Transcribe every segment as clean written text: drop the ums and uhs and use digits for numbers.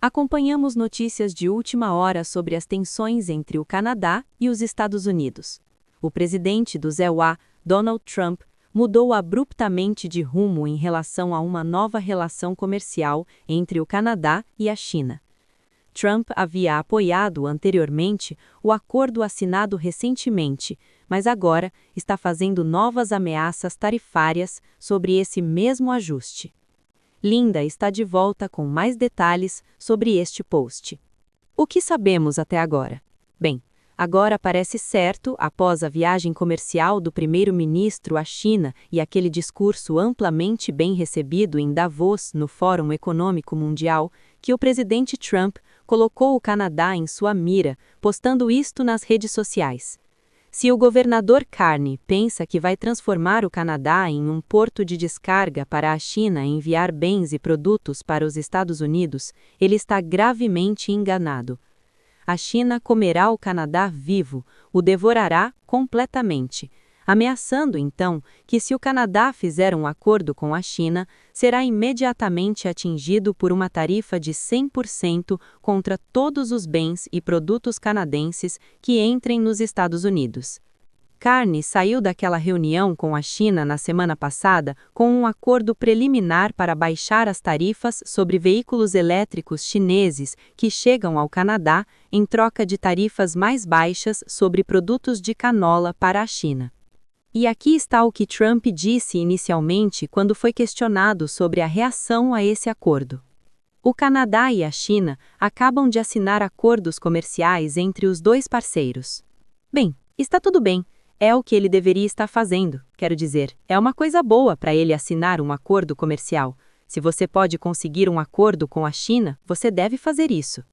Acompanhamos notícias de última hora sobre as tensões entre o Canadá e os Estados Unidos. O presidente dos EUA, Donald Trump, mudou abruptamente de rumo em relação a uma nova relação comercial entre o Canadá e a China. Trump havia apoiado anteriormente o acordo assinado recentemente, mas agora está fazendo novas ameaças tarifárias sobre esse mesmo ajuste. Linda está de volta com mais detalhes sobre este post. O que sabemos até agora? Bem, agora parece certo, após a viagem comercial do primeiro-ministro à China e aquele discurso amplamente bem recebido em Davos, no Fórum Econômico Mundial, que o presidente Trump colocou o Canadá em sua mira, postando isto nas redes sociais. Se o governador Carney pensa que vai transformar o Canadá em um porto de descarga para a China enviar bens e produtos para os Estados Unidos, ele está gravemente enganado. A China comerá o Canadá vivo, o devorará completamente, ameaçando então que se o Canadá fizer um acordo com a China, será imediatamente atingido por uma tarifa de 100% contra todos os bens e produtos canadenses que entrem nos Estados Unidos. Carney saiu daquela reunião com a China na semana passada com um acordo preliminar para baixar as tarifas sobre veículos elétricos chineses que chegam ao Canadá em troca de tarifas mais baixas sobre produtos de canola para a China. E aqui está o que Trump disse inicialmente quando foi questionado sobre a reação a esse acordo. O Canadá e a China acabam de assinar acordos comerciais entre os dois parceiros. Bem, está tudo bem, é o que ele deveria estar fazendo, quero dizer, é uma coisa boa para ele assinar um acordo comercial. Se você pode conseguir um acordo com a China, você deve fazer isso.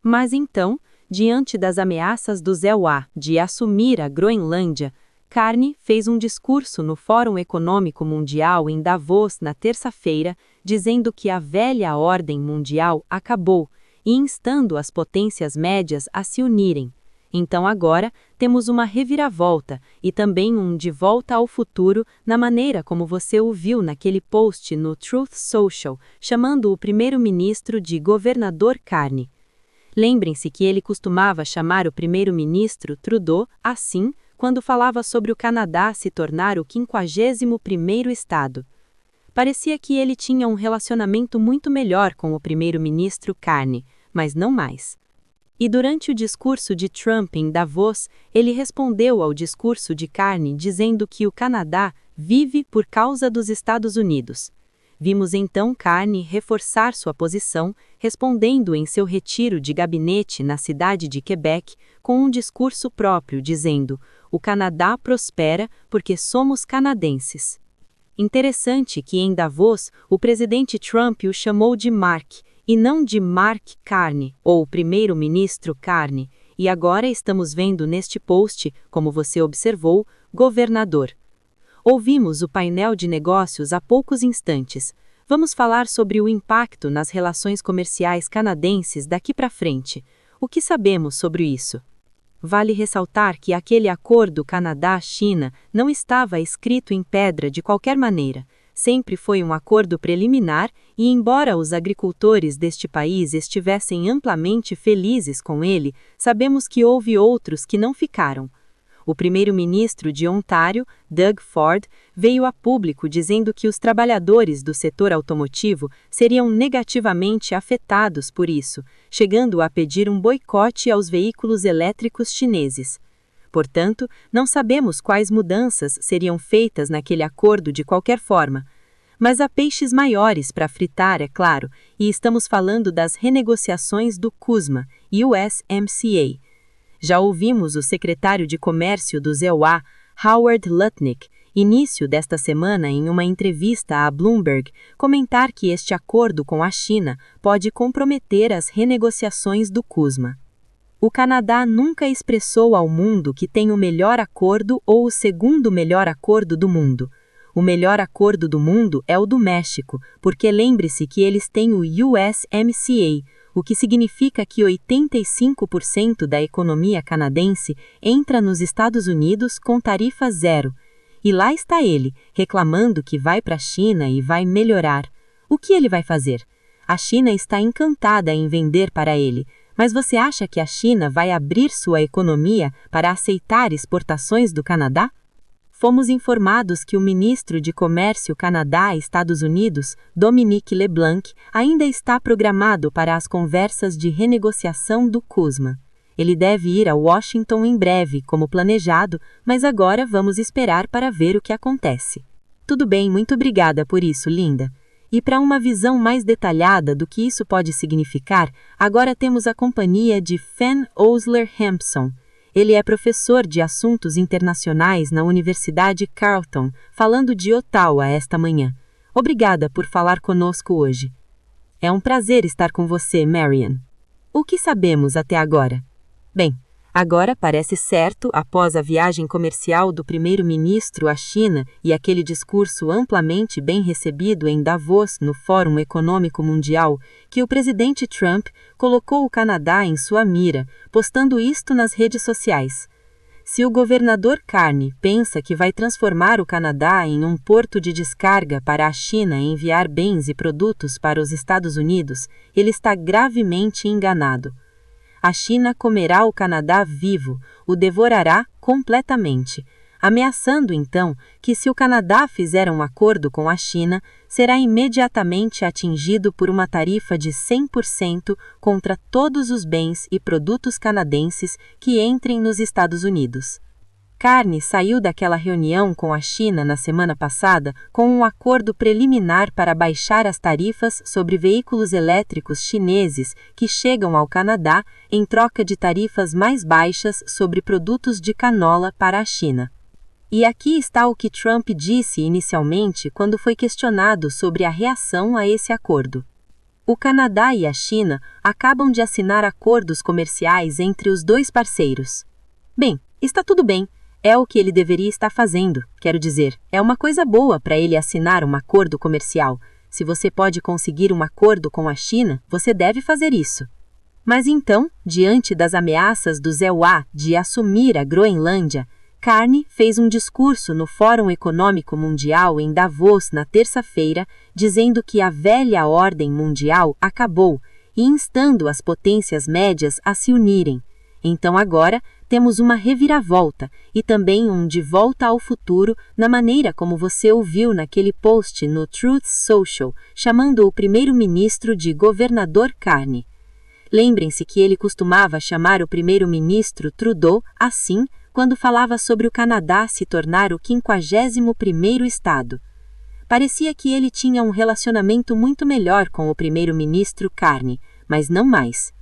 Mas então, diante das ameaças dos EUA de assumir a Groenlândia, Carney fez um discurso no Fórum Econômico Mundial em Davos na terça-feira, dizendo que a velha ordem mundial acabou e instando as potências médias a se unirem. Então agora temos uma reviravolta e também um de volta ao futuro na maneira como você o viu naquele post no Truth Social, chamando o primeiro-ministro de governador Carney. Lembrem-se que ele costumava chamar o primeiro-ministro Trudeau assim, quando falava sobre o Canadá se tornar o 51º estado. Parecia que ele tinha um relacionamento muito melhor com o primeiro-ministro Carney, mas não mais. E durante o discurso de Trump em Davos, ele respondeu ao discurso de Carney dizendo que o Canadá vive por causa dos Estados Unidos. Vimos então Carney reforçar sua posição, respondendo em seu retiro de gabinete na cidade de Quebec, com um discurso próprio dizendo: "O Canadá prospera porque somos canadenses." Interessante que em Davos, o presidente Trump o chamou de Mark, e não de Mark Carney, ou primeiro-ministro Carney, e agora estamos vendo neste post, como você observou, governador. Ouvimos o painel de negócios há poucos instantes. Vamos falar sobre o impacto nas relações comerciais canadenses daqui para frente. O que sabemos sobre isso? Vale ressaltar que aquele acordo Canadá-China não estava escrito em pedra de qualquer maneira. Sempre foi um acordo preliminar e, embora os agricultores deste país estivessem amplamente felizes com ele, sabemos que houve outros que não ficaram. O primeiro-ministro de Ontário, Doug Ford, veio a público dizendo que os trabalhadores do setor automotivo seriam negativamente afetados por isso, chegando a pedir um boicote aos veículos elétricos chineses. Portanto, não sabemos quais mudanças seriam feitas naquele acordo de qualquer forma. Mas há peixes maiores para fritar, é claro, e estamos falando das renegociações do CUSMA, USMCA. Já ouvimos o secretário de Comércio dos EUA, Howard Lutnick, início desta semana em uma entrevista à Bloomberg, comentar que este acordo com a China pode comprometer as renegociações do CUSMA. O Canadá nunca expressou ao mundo que tem o melhor acordo ou o segundo melhor acordo do mundo. O melhor acordo do mundo é o do México, porque lembre-se que eles têm o USMCA, o que significa que 85% da economia canadense entra nos Estados Unidos com tarifa zero. E lá está ele, reclamando que vai para a China e vai melhorar. O que ele vai fazer? A China está encantada em vender para ele, mas você acha que a China vai abrir sua economia para aceitar exportações do Canadá? Fomos informados que o ministro de Comércio Canadá-Estados Unidos, Dominic LeBlanc, ainda está programado para as conversas de renegociação do CUSMA. Ele deve ir a Washington em breve, como planejado, mas agora vamos esperar para ver o que acontece. Tudo bem, muito obrigada por isso, linda. E para uma visão mais detalhada do que isso pode significar, agora temos a companhia de Fen Osler Hampson. Ele é professor de assuntos internacionais na Universidade Carleton, falando de Ottawa esta manhã. Obrigada por falar conosco hoje. É um prazer estar com você, Marian. O que sabemos até agora? Bem, agora parece certo, após a viagem comercial do primeiro-ministro à China e aquele discurso amplamente bem recebido em Davos, no Fórum Econômico Mundial, que o presidente Trump colocou o Canadá em sua mira, postando isto nas redes sociais. Se o governador Carney pensa que vai transformar o Canadá em um porto de descarga para a China enviar bens e produtos para os Estados Unidos, ele está gravemente enganado. A China comerá o Canadá vivo, o devorará completamente, ameaçando então que se o Canadá fizer um acordo com a China, será imediatamente atingido por uma tarifa de 100% contra todos os bens e produtos canadenses que entrem nos Estados Unidos. Carney saiu daquela reunião com a China na semana passada com um acordo preliminar para baixar as tarifas sobre veículos elétricos chineses que chegam ao Canadá em troca de tarifas mais baixas sobre produtos de canola para a China. E aqui está o que Trump disse inicialmente quando foi questionado sobre a reação a esse acordo. O Canadá e a China acabam de assinar acordos comerciais entre os dois parceiros. Bem, está tudo bem. É o que ele deveria estar fazendo, quero dizer, é uma coisa boa para ele assinar um acordo comercial. Se você pode conseguir um acordo com a China, você deve fazer isso. Mas então, diante das ameaças do ZEUA de assumir a Groenlândia, Carney fez um discurso no Fórum Econômico Mundial em Davos na terça-feira, dizendo que a velha ordem mundial acabou e instando as potências médias a se unirem. Então agora, temos uma reviravolta e também um de volta ao futuro na maneira como você ouviu naquele post no Truth Social, chamando o primeiro-ministro de governador Carney. Lembrem-se que ele costumava chamar o primeiro-ministro Trudeau assim quando falava sobre o Canadá se tornar o 51º estado. Parecia que ele tinha um relacionamento muito melhor com o primeiro-ministro Carney, mas não mais.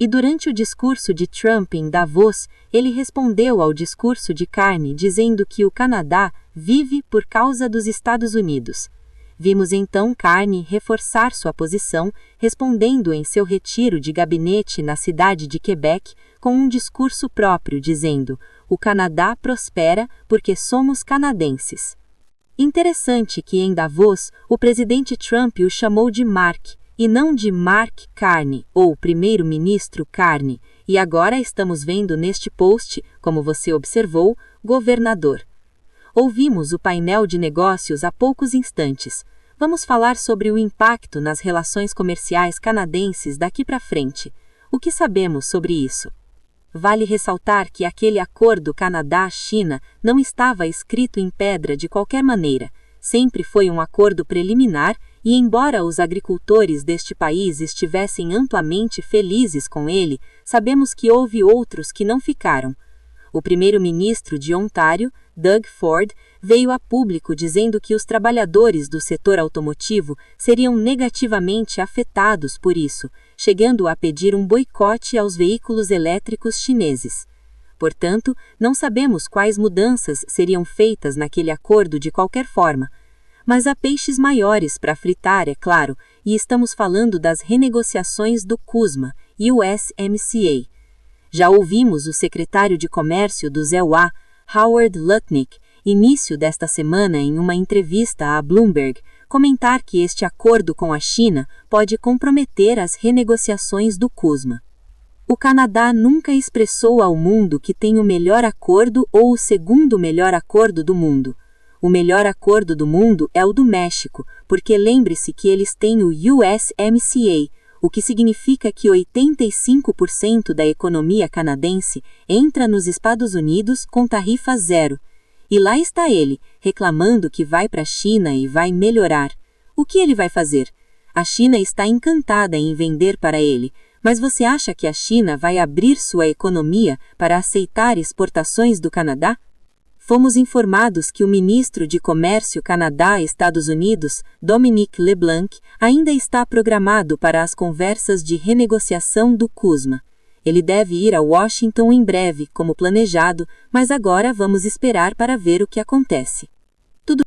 E durante o discurso de Trump em Davos, ele respondeu ao discurso de Carney dizendo que o Canadá vive por causa dos Estados Unidos. Vimos então Carney reforçar sua posição, respondendo em seu retiro de gabinete na cidade de Quebec com um discurso próprio dizendo: "O Canadá prospera porque somos canadenses." Interessante que em Davos, o presidente Trump o chamou de Mark, e não de Mark Carney, ou primeiro-ministro Carney, e agora estamos vendo neste post, como você observou, governador. Ouvimos o painel de negócios há poucos instantes. Vamos falar sobre o impacto nas relações comerciais canadenses daqui para frente. O que sabemos sobre isso? Vale ressaltar que aquele acordo Canadá-China não estava escrito em pedra de qualquer maneira. Sempre foi um acordo preliminar e, embora os agricultores deste país estivessem amplamente felizes com ele, sabemos que houve outros que não ficaram. O primeiro-ministro de Ontário, Doug Ford, veio a público dizendo que os trabalhadores do setor automotivo seriam negativamente afetados por isso, chegando a pedir um boicote aos veículos elétricos chineses. Portanto, não sabemos quais mudanças seriam feitas naquele acordo de qualquer forma. Mas há peixes maiores para fritar, é claro, e estamos falando das renegociações do CUSMA, USMCA. Já ouvimos o secretário de Comércio do ZEUA, Howard Lutnick, início desta semana em uma entrevista à Bloomberg, comentar que este acordo com a China pode comprometer as renegociações do CUSMA. O Canadá nunca expressou ao mundo que tem o melhor acordo ou o segundo melhor acordo do mundo. O melhor acordo do mundo é o do México, porque lembre-se que eles têm o USMCA, o que significa que 85% da economia canadense entra nos Estados Unidos com tarifa zero. E lá está ele, reclamando que vai para a China e vai melhorar. O que ele vai fazer? A China está encantada em vender para ele, mas você acha que a China vai abrir sua economia para aceitar exportações do Canadá? Fomos informados que o ministro de Comércio Canadá-Estados Unidos, Dominic LeBlanc, ainda está programado para as conversas de renegociação do CUSMA. Ele deve ir a Washington em breve, como planejado, mas agora vamos esperar para ver o que acontece.